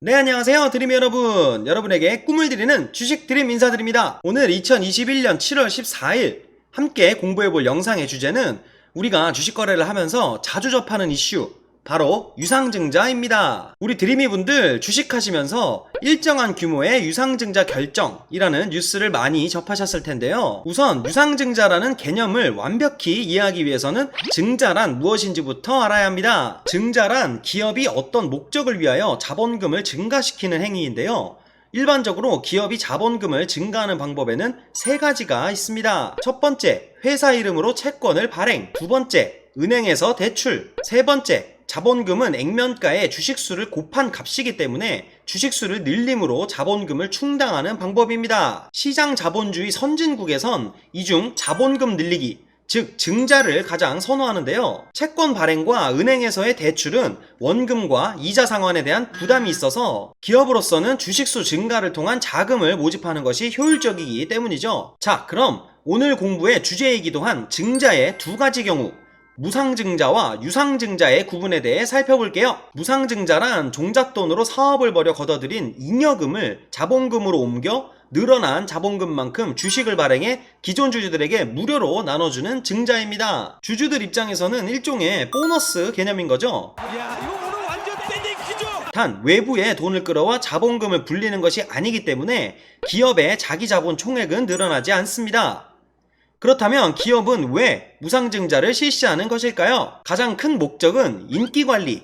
네, 안녕하세요 드림 여러분. 여러분에게 꿈을 드리는 주식 드림 인사드립니다. 오늘 2021년 7월 14일 함께 공부해볼 영상의 주제는 우리가 주식 거래를 하면서 자주 접하는 이슈, 바로 유상증자입니다. 우리 드림이 분들 주식하시면서 일정한 규모의 유상증자 결정이라는 뉴스를 많이 접하셨을 텐데요. 우선 유상증자라는 개념을 완벽히 이해하기 위해서는 증자란 무엇인지부터 알아야 합니다. 증자란 기업이 어떤 목적을 위하여 자본금을 증가시키는 행위인데요. 일반적으로 기업이 자본금을 증가하는 방법에는 세 가지가 있습니다. 첫 번째, 회사 이름으로 채권을 발행. 두 번째, 은행에서 대출. 세 번째, 자본금은 액면가의 주식수를 곱한 값이기 때문에 주식수를 늘림으로 자본금을 충당하는 방법입니다. 시장 자본주의 선진국에선 이중 자본금 늘리기, 즉 증자를 가장 선호하는데요. 채권 발행과 은행에서의 대출은 원금과 이자 상환에 대한 부담이 있어서 기업으로서는 주식수 증가를 통한 자금을 모집하는 것이 효율적이기 때문이죠. 자, 그럼 오늘 공부의 주제이기도 한 증자의 두 가지 경우, 무상증자와 유상증자의 구분에 대해 살펴볼게요. 무상증자란 종잣돈으로 사업을 벌여 걷어들인 잉여금을 자본금으로 옮겨 늘어난 자본금만큼 주식을 발행해 기존 주주들에게 무료로 나눠주는 증자입니다. 주주들 입장에서는 일종의 보너스 개념인 거죠. 야, 이거 오늘 완전 땡땡기죠? 단 외부에 돈을 끌어와 자본금을 불리는 것이 아니기 때문에 기업의 자기 자본 총액은 늘어나지 않습니다. 그렇다면 기업은 왜 무상증자를 실시하는 것일까요? 가장 큰 목적은 인기관리,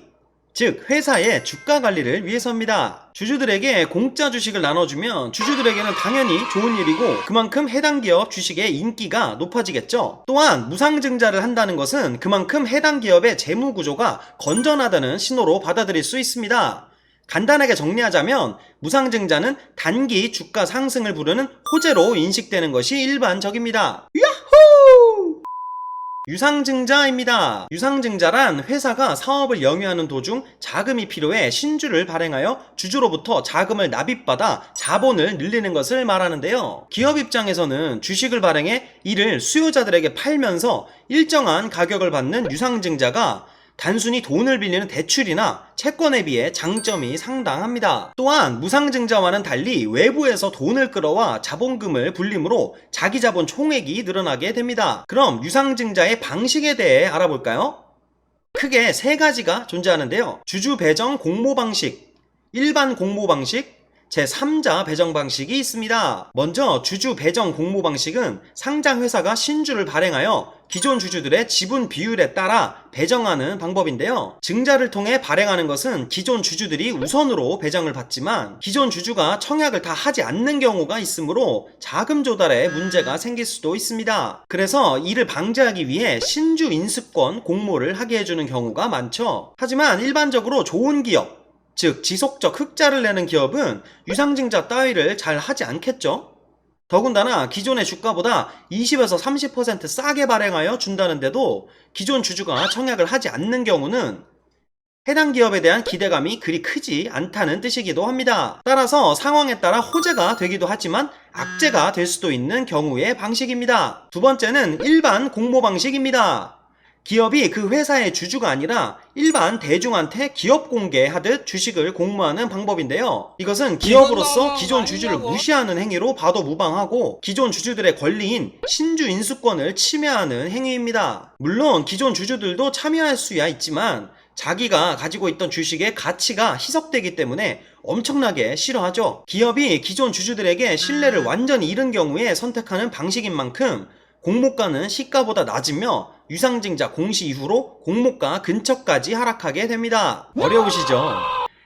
즉 회사의 주가관리를 위해서입니다. 주주들에게 공짜 주식을 나눠주면 주주들에게는 당연히 좋은 일이고 그만큼 해당 기업 주식의 인기가 높아지겠죠. 또한 무상증자를 한다는 것은 그만큼 해당 기업의 재무구조가 건전하다는 신호로 받아들일 수 있습니다. 간단하게 정리하자면 무상증자는 단기 주가 상승을 부르는 호재로 인식되는 것이 일반적입니다. 야호! 유상증자입니다. 유상증자란 회사가 사업을 영위하는 도중 자금이 필요해 신주를 발행하여 주주로부터 자금을 납입받아 자본을 늘리는 것을 말하는데요. 기업 입장에서는 주식을 발행해 이를 수요자들에게 팔면서 일정한 가격을 받는 유상증자가 단순히 돈을 빌리는 대출이나 채권에 비해 장점이 상당합니다. 또한 무상증자와는 달리 외부에서 돈을 끌어와 자본금을 불림으로 자기 자본 총액이 늘어나게 됩니다. 그럼 유상증자의 방식에 대해 알아볼까요? 크게 세 가지가 존재하는데요. 주주 배정 공모 방식, 일반 공모 방식, 제3자 배정 방식이 있습니다. 먼저 주주 배정 공모 방식은 상장 회사가 신주를 발행하여 기존 주주들의 지분 비율에 따라 배정하는 방법인데요. 증자를 통해 발행하는 것은 기존 주주들이 우선으로 배정을 받지만 기존 주주가 청약을 다 하지 않는 경우가 있으므로 자금 조달에 문제가 생길 수도 있습니다. 그래서 이를 방지하기 위해 신주 인수권 공모를 하게 해주는 경우가 많죠. 하지만 일반적으로 좋은 기업, 즉 지속적 흑자를 내는 기업은 유상증자 따위를 잘 하지 않겠죠. 더군다나 기존의 주가보다 20에서 30% 싸게 발행하여 준다는데도 기존 주주가 청약을 하지 않는 경우는 해당 기업에 대한 기대감이 그리 크지 않다는 뜻이기도 합니다. 따라서 상황에 따라 호재가 되기도 하지만 악재가 될 수도 있는 경우의 방식입니다. 두 번째는 일반 공모 방식입니다. 기업이 그 회사의 주주가 아니라 일반 대중한테 기업 공개하듯 주식을 공모하는 방법인데요. 이것은 기업으로서 기존 주주를 무시하는 행위로 봐도 무방하고 기존 주주들의 권리인 신주 인수권을 침해하는 행위입니다. 물론 기존 주주들도 참여할 수야 있지만 자기가 가지고 있던 주식의 가치가 희석되기 때문에 엄청나게 싫어하죠. 기업이 기존 주주들에게 신뢰를 완전히 잃은 경우에 선택하는 방식인 만큼 공모가는 시가보다 낮으며 유상증자 공시 이후로 공모가 근처까지 하락하게 됩니다. 어려우시죠?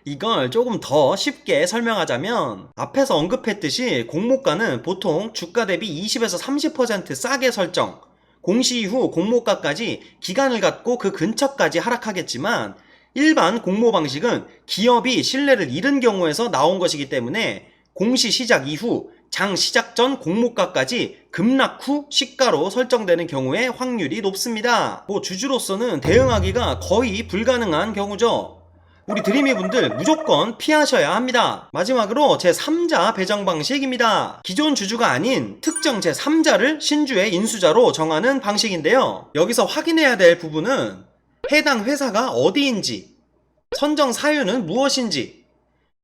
이걸 조금 더 쉽게 설명하자면 앞에서 언급했듯이 공모가는 보통 주가 대비 20에서 30% 싸게 설정, 공시 이후 공모가까지 기간을 갖고 그 근처까지 하락하겠지만 일반 공모 방식은 기업이 신뢰를 잃은 경우에서 나온 것이기 때문에 공시 시작 이후 장 시작 전 공모가까지 급락 후 시가로 설정되는 경우의 확률이 높습니다. 주주로서는 대응하기가 거의 불가능한 경우죠. 우리 드림이 분들 무조건 피하셔야 합니다. 마지막으로 제3자 배정 방식입니다. 기존 주주가 아닌 특정 제3자를 신주의 인수자로 정하는 방식인데요. 여기서 확인해야 될 부분은 해당 회사가 어디인지, 선정 사유는 무엇인지,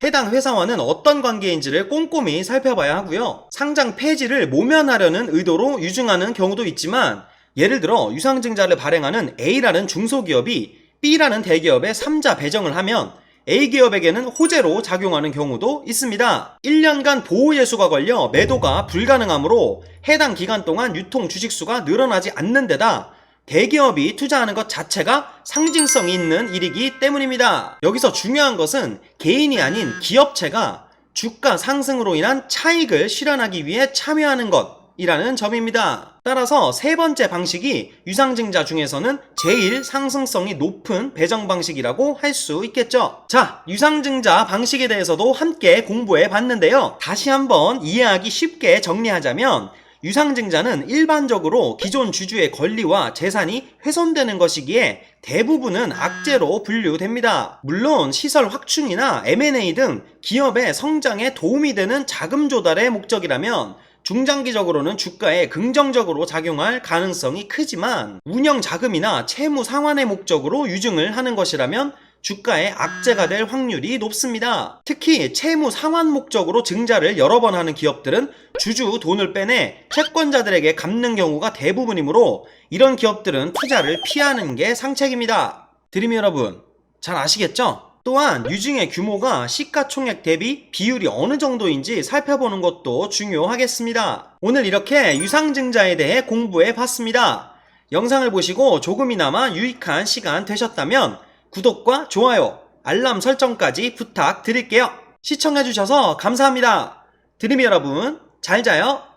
해당 회사와는 어떤 관계인지를 꼼꼼히 살펴봐야 하고요. 상장 폐지를 모면하려는 의도로 유증하는 경우도 있지만, 예를 들어 유상증자를 발행하는 A라는 중소기업이 B라는 대기업에 3자 배정을 하면 A기업에게는 호재로 작용하는 경우도 있습니다. 1년간 보호예수가 걸려 매도가 불가능하므로 해당 기간 동안 유통 주식수가 늘어나지 않는 데다 대기업이 투자하는 것 자체가 상징성이 있는 일이기 때문입니다. 여기서 중요한 것은 개인이 아닌 기업체가 주가 상승으로 인한 차익을 실현하기 위해 참여하는 것이라는 점입니다. 따라서 세 번째 방식이 유상증자 중에서는 제일 상승성이 높은 배정 방식이라고 할 수 있겠죠. 자, 유상증자 방식에 대해서도 함께 공부해 봤는데요. 다시 한번 이해하기 쉽게 정리하자면 유상증자는 일반적으로 기존 주주의 권리와 재산이 훼손되는 것이기에 대부분은 악재로 분류됩니다. 물론 시설 확충이나 M&A 등 기업의 성장에 도움이 되는 자금 조달의 목적이라면 중장기적으로는 주가에 긍정적으로 작용할 가능성이 크지만 운영 자금이나 채무 상환의 목적으로 유증을 하는 것이라면 주가에 악재가 될 확률이 높습니다. 특히 채무 상환 목적으로 증자를 여러 번 하는 기업들은 주주 돈을 빼내 채권자들에게 갚는 경우가 대부분이므로 이런 기업들은 투자를 피하는 게 상책입니다. 드림 여러분, 잘 아시겠죠? 또한 유증의 규모가 시가총액 대비 비율이 어느 정도인지 살펴보는 것도 중요하겠습니다. 오늘 이렇게 유상증자에 대해 공부해 봤습니다. 영상을 보시고 조금이나마 유익한 시간 되셨다면 구독과 좋아요, 알람 설정까지 부탁드릴게요. 시청해주셔서 감사합니다. 드림 여러분, 잘 자요.